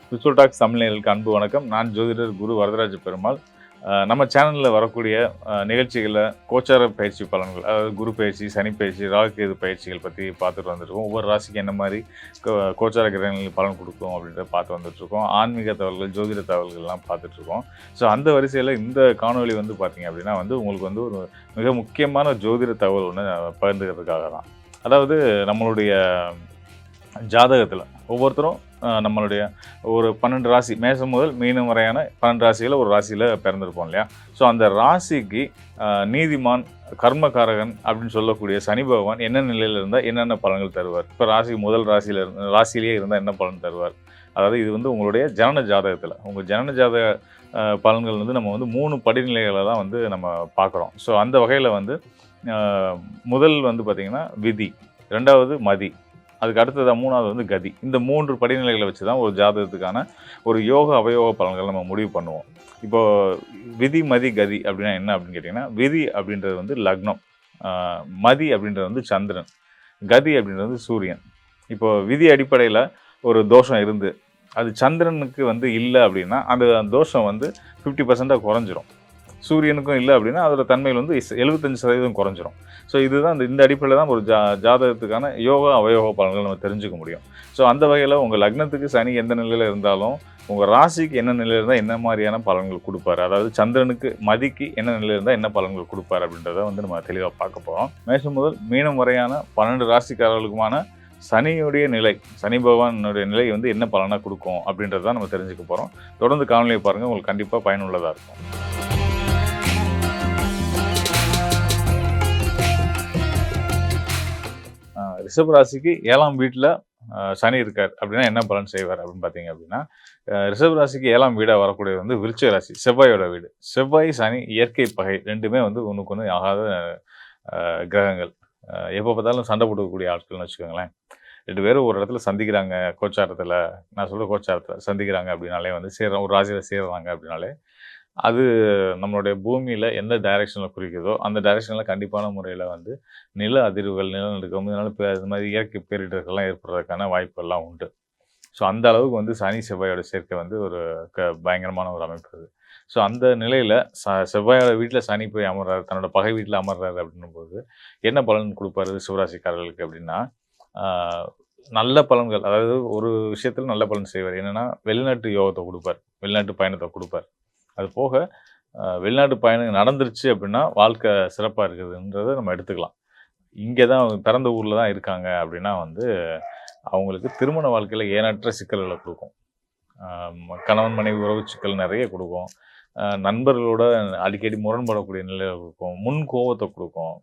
Spiritual tax Tamil நேயர்களுக்கு அன்பு வணக்கம். நான் ஜோதிடர் குரு வரதராஜ பெருமாள். நம்ம சேனலில் வரக்கூடிய நிகழ்ச்சிகளில் கோச்சார பயிற்சி பலன்கள், அதாவது குரு பயிற்சி, சனி பயிற்சி, ராகு கேது பயிற்சிகள் பற்றி பார்த்துட்டு வந்துருக்கோம். ஒவ்வொரு ராசிக்கு என்ன மாதிரி கோச்சார கிரகங்களுக்கு பலன் கொடுக்கும் அப்படின்றத பார்த்து வந்துட்டுருக்கோம். ஆன்மீக தகவல்கள், ஜோதிட தகவல்கள்லாம் பார்த்துட்ருக்கோம். ஸோ அந்த வரிசையில் இந்த காணொலி வந்து பார்த்திங்க அப்படின்னா உங்களுக்கு வந்து ஒரு மிக முக்கியமான ஜோதிட தகவல் ஒன்று பகிர்ந்துக்கிறதுக்காக தான். அதாவது நம்மளுடைய ஜாதகத்தில் ஒவ்வொருத்தரும் நம்மளுடைய ஒரு 12 ராசி, மேசம் முதல் மீனம் வரையான 12 ராசியில் ஒரு ராசியில் பிறந்திருப்போம் இல்லையா? ஸோ அந்த ராசிக்கு நீதிமான், கர்மகாரகன் அப்படின்னு சொல்லக்கூடிய சனி பகவான் என்ன நிலையில் இருந்தால் என்னென்ன பலன்கள் தருவார்? இப்போ முதல் ராசியிலேயே இருந்தால் என்ன பலன் தருவார்? அதாவது இது வந்து உங்களுடைய ஜனன ஜாதகத்தில், உங்கள் ஜனன ஜாதக பலன்கள் வந்து நம்ம வந்து 3 படிநிலைகளை தான் வந்து நம்ம பார்க்குறோம். ஸோ அந்த வகையில் வந்து முதல் வந்து பார்த்திங்கன்னா விதி, 2வது மதி, அதுக்கு அடுத்தது 3வது வந்து கதி. இந்த 3 படிநிலைகளை வச்சு தான் ஒரு ஜாதகத்துக்கான ஒரு யோக அவயோக பலன்கள் நம்ம முடிவு பண்ணுவோம். இப்போது விதி, மதி, கதி அப்படின்னா என்ன அப்படின்னு கேட்டிங்கன்னா, விதி அப்படின்றது வந்து லக்னம், மதி அப்படின்றது வந்து சந்திரன், கதி அப்படின்றது வந்து சூரியன். இப்போது விதி அடிப்படையில் ஒரு தோஷம் இருந்து அது சந்திரனுக்கு வந்து இல்லை அப்படின்னா அந்த தோஷம் வந்து 50% குறைஞ்சிரும். சூரியனுக்கும் இல்லை அப்படின்னா அதோட தன்மையில் வந்து 75% குறைஞ்சிரும். ஸோ இதுதான் இந்த அடிப்படையில் தான் ஒரு ஜாதகத்துக்கான யோகா அவயோக பலன்கள் நம்ம தெரிஞ்சுக்க முடியும். ஸோ அந்த வகையில் உங்கள் லக்னத்துக்கு சனி எந்த நிலையில் இருந்தாலும் உங்கள் ராசிக்கு என்ன நிலையில் இருந்தால் என்ன மாதிரியான பலன்கள் கொடுப்பாரு, அதாவது சந்திரனுக்கு மதிக்கு என்ன நிலையில் இருந்தால் என்ன பலன்கள் கொடுப்பாரு அப்படின்றத வந்து நம்ம தெளிவாக பார்க்க போகிறோம். மேஷம் முதல் மீனம் வரையான 12 ராசிக்காரர்களுக்குமான சனியுடைய நிலை, சனி பகவானுடைய நிலை வந்து என்ன பலனாக கொடுக்கும் அப்படின்றத நம்ம தெரிஞ்சுக்க போகிறோம். தொடர்ந்து காணொலியை பாருங்கள், உங்களுக்கு கண்டிப்பாக பயனுள்ளதாக இருக்கும். ரிஷப ராசிக்கு 7ஆம் வீட்டில் சனி இருக்கார் அப்படின்னா என்ன பலன் செய்வார் அப்படின்னு பார்த்தீங்க அப்படின்னா, ரிஷப ராசிக்கு 7ஆம் வீடாக வரக்கூடியது வந்து விருச்சிக ராசி, செவ்வாயோட வீடு. செவ்வாய், சனி இயற்கை பகை, ரெண்டுமே வந்து ஒன்றுக்கு ஒன்று ஆகாத கிரகங்கள். எப்போ பார்த்தாலும் சண்டை போடக்கூடிய ஆட்கள்னு வச்சுக்கோங்களேன். 2 பேரும் ஒரு இடத்துல சந்திக்கிறாங்க, கோச்சாரத்தில், நான் சொல்கிற கோச்சாரத்தில் சந்திக்கிறாங்க அப்படின்னாலே வந்து ஒரு ராசியில் சேர்றாங்க அப்படின்னாலே அது நம்மளுடைய பூமியில் எந்த டைரெக்ஷனில் குறிக்குதோ அந்த டைரெக்ஷனில் கண்டிப்பான முறையில் வந்து நில அதிர்வுகள், நிலநடுக்கம், இது மாதிரி இயற்கை பேரிடர்கள்லாம் ஏற்படுறதுக்கான வாய்ப்புகள்லாம் உண்டு. ஸோ அந்த அளவுக்கு வந்து சனி செவ்வாயோட சேர்க்கை வந்து ஒரு பயங்கரமான ஒரு அமைப்பு அது. ஸோ அந்த நிலையில் செவ்வாயோட வீட்டில் சனி போய் அமர்றாரு, தன்னோட பகை வீட்டில் அமர்றாரு அப்படின்னும் போது என்ன பலன் கொடுப்பாரு சிவராசிக்காரர்களுக்கு அப்படின்னா, நல்ல பலன்கள், அதாவது ஒரு விஷயத்தில் நல்ல பலன் செய்வார். என்னென்னா வெளிநாட்டு யோகத்தை கொடுப்பார், வெளிநாட்டு பயணத்தை கொடுப்பார். அது போக வெளிநாட்டு பயணம் நடந்துருச்சு அப்படின்னா வாழ்க்கை சிறப்பாக இருக்குதுன்றதை நம்ம எடுத்துக்கலாம். இங்கே தான் பிறந்த ஊரில் தான் இருக்காங்க அப்படின்னா வந்து அவங்களுக்கு திருமண வாழ்க்கையில் ஏனற்ற சிக்கல்களை கொடுக்கும். கணவன் மனைவி உறவு சிக்கல் நிறைய கொடுக்கும். நண்பர்களோட அடிக்கடி முரண்படக்கூடிய நிலையை கொடுக்கும். முன் கோபத்தை கொடுக்கும்.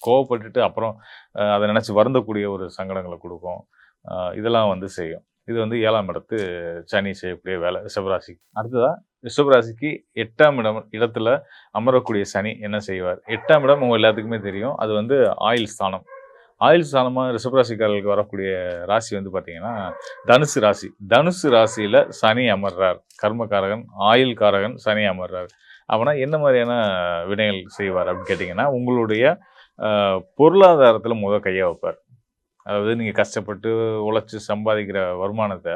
கோவப்பட்டுட்டு அப்புறம் அதை நினச்சி வருந்தக்கூடிய ஒரு சங்கடங்களை கொடுக்கும். இதெல்லாம் வந்து செய்யும். இது வந்து 7ஆம் இடத்து சனி செய்யக்கூடிய வேலை ரிஷபராசி. அடுத்ததாக ரிஷபராசிக்கு 8ஆம் இடத்துல அமரக்கூடிய சனி என்ன செய்வார்? 8ஆம் இடம் உங்கள் எல்லாத்துக்குமே தெரியும், அது வந்து ஆயுள் ஸ்தானம். ஆயுள் ஸ்தானமாக ரிஷபராசிக்காரர்களுக்கு வரக்கூடிய ராசி வந்து பார்த்திங்கன்னா தனுசு ராசி. தனுசு ராசியில் சனி அமர்றார், கர்மகாரகன், ஆயுள் காரகன் சனி அமர்றார். அப்படின்னா என்ன மாதிரியான வினைகள் செய்வார் அப்படின்னு கேட்டிங்கன்னா, உங்களுடைய பொருளாதாரத்தில் கையை வைப்பார். அதாவது நீங்கள் கஷ்டப்பட்டு உழைச்சி சம்பாதிக்கிற வருமானத்தை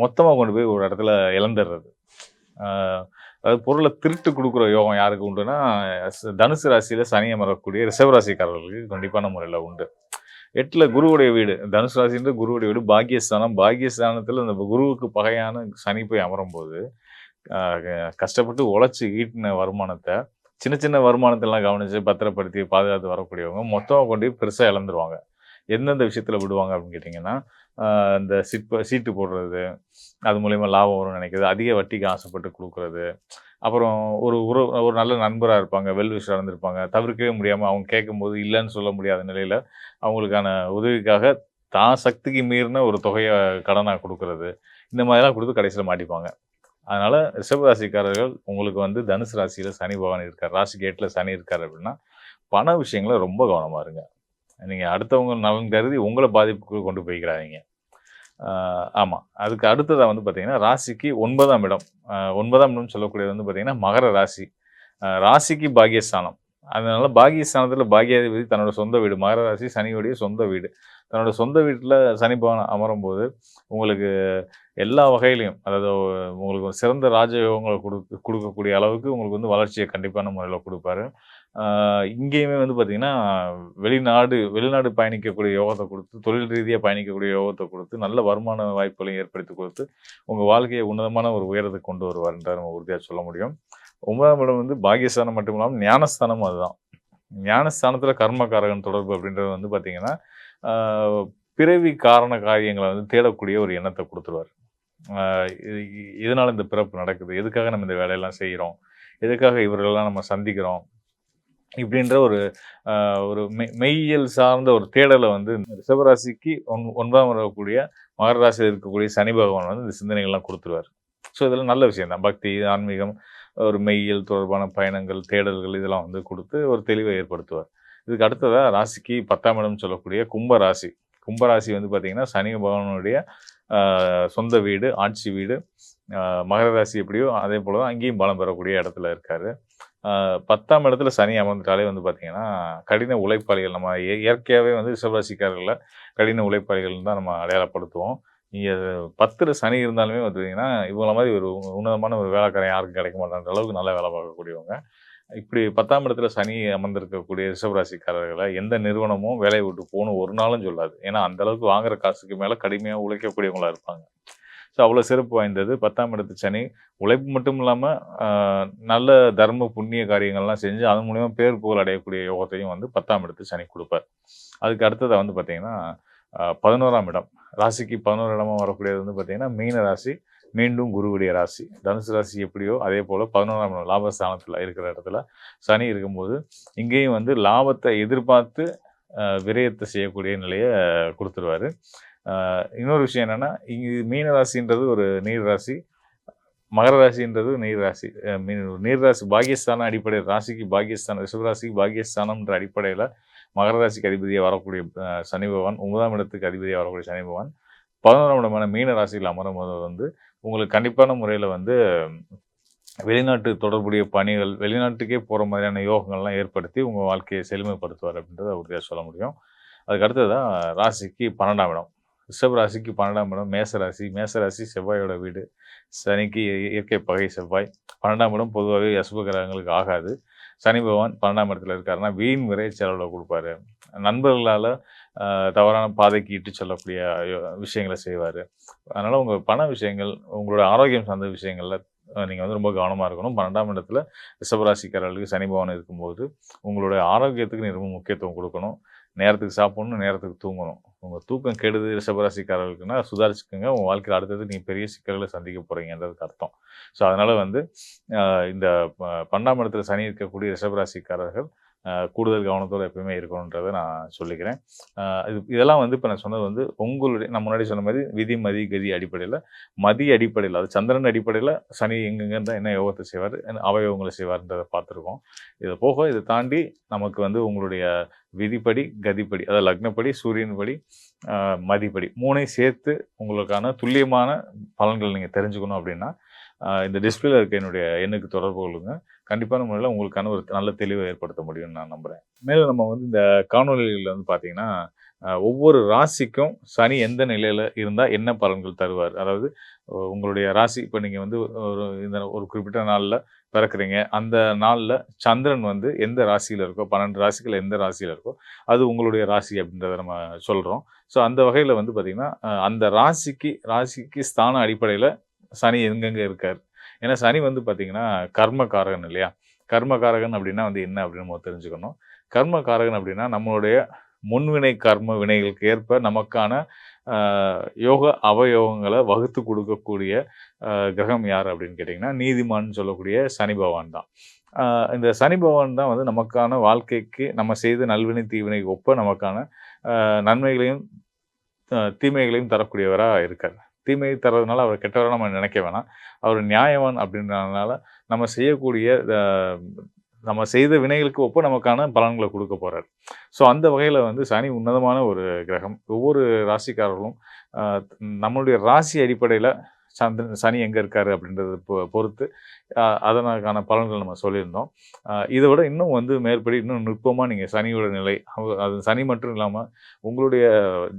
மொத்தமாக கொண்டு போய் ஒரு இடத்துல இழந்துடுறது. அதாவது பொருளை திருட்டு கொடுக்குற யோகம் யாருக்கு உண்டுன்னா தனுசு ராசியில் சனி அமரக்கூடிய ரிஷபராசிக்காரர்களுக்கு கண்டிப்பான முறையில் உண்டு. 8ல் குருவுடைய வீடு, தனுசு ராசின்ற குருவுடைய வீடு பாக்கியஸ்தானம். பாக்கியஸ்தானத்தில் அந்த குருவுக்கு பகையான சனி போய் அமரும் போது கஷ்டப்பட்டு உழைச்சி ஈட்டின வருமானத்தை, சின்ன சின்ன வருமானத்தெல்லாம் கவனித்து பத்திரப்படுத்தி பாதுகாத்து வரக்கூடியவங்க மொத்தமாக கொண்டு போய் பெருசாக இழந்துருவாங்க. எந்தெந்த விஷயத்தில் விடுவாங்க அப்படின்னு கேட்டிங்கன்னா, இந்த சீட்டு போடுறது, அது மூலயமா லாபம் வரும்னு நினைக்கிறது, அதிக வட்டிக்கு ஆசைப்பட்டு கொடுக்குறது, அப்புறம் ஒரு நல்ல நண்பராக இருப்பாங்க, வெல்விஷராக இருந்திருப்பாங்க, தவிர்க்கவே முடியாமல் அவங்க கேட்கும்போது இல்லைன்னு சொல்ல முடியாத நிலையில் அவங்களுக்கான உதவிக்காக தான் சக்திக்கு மீறின ஒரு தொகையை கடனாக கொடுக்குறது, இந்த மாதிரிலாம் கொடுத்து கடைசியில் மாட்டிப்பாங்க. அதனால் ரிஷபராசிக்காரர்கள் உங்களுக்கு வந்து தனுசு ராசியில் சனி பகவான் இருக்கார், ராசிக்கு 8ல் சனி இருக்கார் அப்படின்னா பண விஷயங்களை ரொம்ப கவனமாக இருங்க. நீங்கள் அடுத்தவங்க நலன் கருதி உங்களை பாதிப்புக்கு கொண்டு போய்க்கிறாதீங்க. ஆமாம். அதுக்கு அடுத்ததாக வந்து பார்த்திங்கன்னா ராசிக்கு 9ஆம் இடம். 9ஆம் இடம் சொல்லக்கூடியது வந்து பார்த்திங்கன்னா மகர ராசி. ராசிக்கு பாக்கியஸ்தானம். அதனால பாக்கியஸ்தானத்தில் பாக்கியாதிபதி தன்னோட சொந்த வீடு, மகர ராசி சனியுடைய சொந்த வீடு. தன்னோட சொந்த வீட்ல சனி பகவான் அமரும்போது, உங்களுக்கு எல்லா வகையிலயும், அதாவது உங்களுக்கு ஒரு சிறந்த ராஜயோகங்கள குடுக்கக்கூடிய அளவுக்கு உங்களுக்கு வந்து வளர்ச்சிய கண்டிப்பான முறையில குடுப்பாரு. ஆ இங்கேயுமே வந்து பார்த்தீங்கன்னா, வெளிநாடு பயணிக்கக்கூடிய யோகத்த குடுத்து, தொழில் ரீதியா பயணிக்கக்கூடிய யோகத்த குடுத்து, நல்ல வருமான வாய்ப்புகளையும் ஏற்படுத்தி குடுத்து, உங்க வாழ்க்கைய உன்னதமான ஒரு உயரத்துக்கு கொண்டு வருவாருன்றத நம்ம உறுதியா சொல்ல முடியும். 9ஆம் இடம் வந்து பாக்கியஸ்தானம் மட்டும் இல்லாம ஞானஸ்தானமும் அதுதான். ஞானஸ்தானத்தில கர்மகாரகன் தொடர்பு அப்படின்றது வந்து பார்த்தீங்கன்னா, ஆ பிறவி காரண காரியங்கள வந்து தேடக்கூடிய ஒரு எண்ணத்த குடுத்துருவாரு. ஆ இது எதனால இந்த பிறப்பு நடக்குது? எதுக்காக நம்ம இந்த வேலையெல்லாம் செய்றோம்? எதுக்காக இவர்களெல்லாம் நம்ம சந்திக்கிறோம்? இப்படின்ற ஒரு அ ஒரு மெய்யியல் சார்ந்த ஒரு தேடல வந்து இந்த ரிஷபராசிக்கு 9ஆம் வரக்கூடிய மகர ராசியில இருக்கக்கூடிய சனி பகவான் வந்து இந்த சிந்தனைகள்லாம் குடுத்துருவாரு. ஸோ இதெல்லாம் நல்ல விஷயம் தான். பக்தி, ஆன்மீகம், ஒரு மெய்யியல் தொடர்பான பயணங்கள், தேடல்கள் இதெல்லாம் வந்து குடுத்து ஒரு தெளிவ ஏற்படுத்துவார். இதுக்கு அடுத்ததா ராசிக்கு 10ஆம் இடம் சொல்லக்கூடிய கும்ப ராசி. கும்ப ராசி வந்து பார்த்தீங்கன்னா, சனி பகவானுடைய அ சொந்த வீடு, ஆட்சி வீடு. அ மகர ராசி எப்படியோ அதே போல தான் அங்கேயும் பலம் பெறக்கூடிய இடத்துல இருக்காரு. 10ஆம் இடத்துல சனி அமர்ந்துட்டாலே வந்து பார்த்தீங்கன்னா, கடின உழைப்பாளிகள் நம்ம இயற்கையாவே வந்து ரிஷபராசிக்காரர்கள கடின உழைப்பாளிகள்னு தான் நம்ம அடையாளப்படுத்துவோம். நீங்க 10ல சனி இருந்தாலுமே பார்த்தீங்கன்னா, இவங்கள மாரி ஒரு உன்னதமான ஒரு வேலைக்காரன் யாருக்கும் கிடைக்க மாட்டான்ற அளவுக்கு நல்லா வேலை பார்க்கக்கூடியவங்க. இப்படி 10ஆம் இடத்துல சனி அமர்ந்திருக்கக்கூடிய ரிஷபராசிக்காரர்கள எந்த நிறுவனமும் வேலைய விட்டு போன்னு ஒரு நாளும் சொல்லாது. ஏன்னா, அந்த அளவுக்கு வாங்குற காசுக்கு மேல கடுமையா உழைக்கக்கூடியவங்களா இருப்பாங்க. ஸோ அவ்வளோ சிறப்பு வாய்ந்தது. 10ஆம் இடத்து சனி. உழைப்பு மட்டும் இல்லாம, அ நல்ல தர்ம, புண்ணிய காரியங்கள்லாம் செஞ்சு, அதன் மூலியமா பேர் புகழ் அடையக்கூடிய யோகத்தையும் வந்து 10ஆம் இடத்து சனி குடுப்பார். அதுக்கு அடுத்ததா வந்து பார்த்தீங்கன்னா, 11ஆம் இடம். ராசிக்கு 11 இடமா வரக்கூடியது வந்து பார்த்தீங்கன்னா, மீன ராசி. மீண்டும் குருவுடைய ராசி. தனுசு ராசி எப்படியோ, அதே போல 11ஆம் இடம் லாபஸ்தானத்தில இருக்கிற இடத்துல சனி இருக்கும்போது, இங்கேயும் வந்து லாபத்த எதிர்பார்த்து விரயத்த செய்யக்கூடிய நிலைய குடுத்துருவாரு. இன்னொரு விஷயம் என்னன்னா, மீன ராசின்றது ஒரு நீர் ராசி. மகர ராசின்றது நீர் ராசி. நீர் ராசி பாக்கியஸ்தான அடிப்படையில் ராசிக்கு பாக்கியஸ்தானம், ரிஷபராசிக்கு பாக்கியஸ்தானம்ன்ற அடிப்படையில மகர ராசிக்கு அதிபதியா வரக்கூடிய சனி பகவான், 9ஆம் இடத்துக்கு அதிபதியா வரக்கூடிய சனி பகவான், 11ஆம் இடமான மீன ராசியில அமரும்போது வந்து, உங்களுக்கு கண்டிப்பான முறையில வந்து வெளிநாட்டு தொடர்புடைய பணிகள், வெளிநாட்டுக்கே போற மாதிரியான யோகங்கள்லாம் ஏற்படுத்தி, உங்க வாழ்க்கைய செழுமைப்படுத்துவார் அப்படின்றத உறுதியா சொல்ல முடியும். அதுக்கு அடுத்ததா ராசிக்கு 12ஆம் இடம். ரிஷப ராசிக்கு 12ஆம் இடம் மேசராசி. மேசராசி செவ்வாயோட வீடு. சனிக்கு இயற்கை பகை செவ்வாய். 12ஆம் இடம் பொதுவாவே அசுப கிரகங்களுக்கு ஆகாது. சனி பகவான் 12ஆம் இடத்துல இருக்காருன்னா, வீண் விரை செலவுல குடுப்பாரு. நண்பர்களால தவறான பாதைக்கு இட்டுச் செல்லக்கூடிய விஷயங்கள செய்வாரு. அதனால உங்க பண விஷயங்கள், உங்களோட ஆரோக்கியம் சார்ந்த விஷயங்கள்ல நீங்க வந்து ரொம்ப கவனமா இருக்கணும். 12ஆம் இடத்துல ரிஷபராசிக்காரர்களுக்கு சனி பகவான் இருக்கும்போது, உங்களுடைய ஆரோக்கியத்துக்கு நீங்க ரொம்ப முக்கியத்துவம் குடுக்கணும். நேரத்துக்கு சாப்பிடணும், நேரத்துக்கு தூங்கணும். உங்க தூக்கம் கெடுது ரிஷபராசிக்காரர்களுக்குன்னா சுதாரிச்சுக்கங்க. உங்க வாழ்க்கையில அடுத்தது நீங்க பெரிய சிக்கல்கள சந்திக்க போறீங்கன்றதுக்கு அர்த்தம். ஸோ அதனால வந்து இந்த 12ஆம் இடத்துல சனி இருக்கக்கூடிய ரிஷபராசிக்காரர்கள் கூடுதல் கவனத்தோட எப்பவுமே இருக்கணுன்றத நான் சொல்லிக்கிறேன். இதெல்லாம் வந்து இப்ப நான் சொன்னது வந்து உங்களுடைய நான் முன்னாடி சொன்ன மாரி விதி, மதி, கதி அடிப்படையில, மதி அடிப்படையில அது சந்திரன் அடிப்படையில சனி எங்கெங்க என்ன யோகத்த செய்வாரு, என்ன அவயோகங்கள செய்வாருன்றத பார்த்துருக்கோம். இத போக இத தாண்டி நமக்கு வந்து உங்களுடைய விதிப்படி, கதிப்படி அதாவது லக்னப்படி, சூரியன் படி, மதிப்படி 3யும் சேர்த்து உங்களுக்கான துல்லியமான பலன்கள் நீங்க தெரிஞ்சுக்கணும் அப்படின்னா, இந்த டிஸ்ப்ளேல இருக்க என்னுடைய எண்ணுக்கு தொடர்பு கொள்ளுங்க. கண்டிப்பான முறையில உங்களுக்கான ஒரு நல்ல தெளிவ ஏற்படுத்த முடியும்னு நான் நம்புறேன். மேலும் நம்ம வந்து இந்த காணொளிகள்ல வந்து பார்த்தீங்கன்னா, ஒவ்வொரு ராசிக்கும் சனி எந்த நிலையில இருந்தா என்ன பலன்கள் தருவார்? அதாவது உங்களுடைய ராசி இப்ப நீங்க வந்து ஒரு குறிப்பிட்ட நாள்ல பிறக்குறீங்க. அந்த நாள்ல சந்திரன் வந்து எந்த ராசியில இருக்கோ, 12 ராசிகள்ல எந்த ராசியில இருக்கோ, அது உங்களுடைய ராசி அப்படின்றத நம்ம சொல்றோம். ஸோ அந்த வகையில வந்து பார்த்தீங்கன்னா, அந்த ராசிக்கு ஸ்தான அடிப்படையில சனி எங்கெங்க இருக்காரு? ஏன்னா சனி வந்து பார்த்தீங்கன்னா, கர்மகாரகன் இல்லையா? கர்மகாரகன் அப்படின்னா வந்து என்ன அப்படின்னு நம்ம தெரிஞ்சுக்கணும். கர்மகாரகன் அப்படின்னா, நம்மளுடைய முன்வினை கர்ம வினைகளுக்கு ஏற்ப நமக்கான அ யோக, அவயோகங்கள வகுத்து குடுக்கக்கூடிய கிரகம் யார் அப்படின்னு கேட்டீங்கன்னா, நீதிமான்னு சொல்லக்கூடிய சனி பகவான் தான். அ இந்த சனி பகவான் தான் வந்து நமக்கான வாழ்க்கைக்கு நம்ம செய்த நல்வினை, தீவினைக்கு ஒப்ப நமக்கான நன்மைகளையும், தீமைகளையும் தரக்கூடியவரா இருக்காரு. தீமை தர்றதுனால அவர கெட்டவரா நம்ம நினைக்க வேணாம். அவர் நியாயவான் அப்படின்றதுனால நம்ம செய்யக்கூடிய நம்ம செய்த வினைகளுக்கு ஒப்ப நமக்கான பலன்கள குடுக்க போறாரு. ஸோ அந்த வகையில வந்து சனி உன்னதமான ஒரு கிரகம். ஒவ்வொரு ராசிக்காரர்களும் அ நம்மளுடைய ராசி அடிப்படையில சனி எங்கே இருக்காரு அப்படின்றத பொறுத்து அதற்கான பலன்கள் நம்ம சொல்லியிருந்தோம். இதை விட இன்னும் வந்து மேற்படி இன்னும் நுட்பமாக நீங்கள் சனியோட நிலை, அது சனி மட்டும் இல்லாமல் உங்களுடைய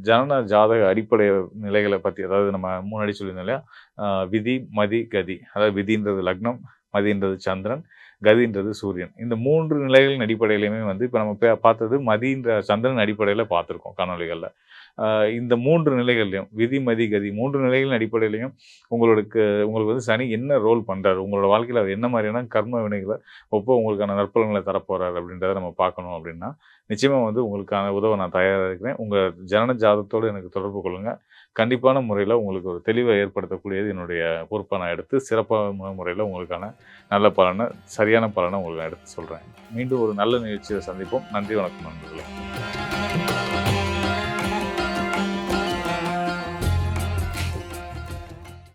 ஜனன ஜாதக அடிப்படை நிலைகளை பற்றி, அதாவது நம்ம முன்னாடி சொல்லியிருந்தோம் இல்லையா, விதி, மதி, கதி. அதாவது விதின்றது லக்னம், மதின்றது சந்திரன், கதின்றது சூரியன். இந்த 3 நிலைகளின் அடிப்படையிலுமே வந்து இப்போ நம்ம பார்த்தது மதின்ற சந்திரன் அடிப்படையில் பார்த்துருக்கோம் காணொளிகளில். இந்த 3 நிலைகள்லையும் விதி, மதி, கதி 3 நிலைகளின் அடிப்படையிலையும் உங்களுக்கு வந்து சனி என்ன ரோல் பண்ணுறாரு, உங்களோட வாழ்க்கையில் அவர் என்ன மாதிரியான கர்ம வினைகளை உங்களுக்கான நற்பலன்களை தரப்போகிறார் அப்படின்றத நம்ம பார்க்கணும். அப்படின்னா நிச்சயமாக வந்து உங்களுக்கான உதவ நான் தயாராக இருக்கிறேன். உங்கள் ஜனன ஜாதத்தோடு எனக்கு தொடர்பு கொள்ளுங்கள். கண்டிப்பான முறையில் உங்களுக்கு ஒரு தெளிவை ஏற்படுத்தக்கூடியது என்னுடைய பொறுப்பை நான் எடுத்து சிறப்பான முறையில் உங்களுக்கான நல்ல பலனை, சரியான பலனை உங்களுக்கு நான் எடுத்து சொல்கிறேன். மீண்டும் ஒரு நல்ல நிகழ்ச்சியை சந்திப்போம். நன்றி, வணக்கம் நண்பர்களே.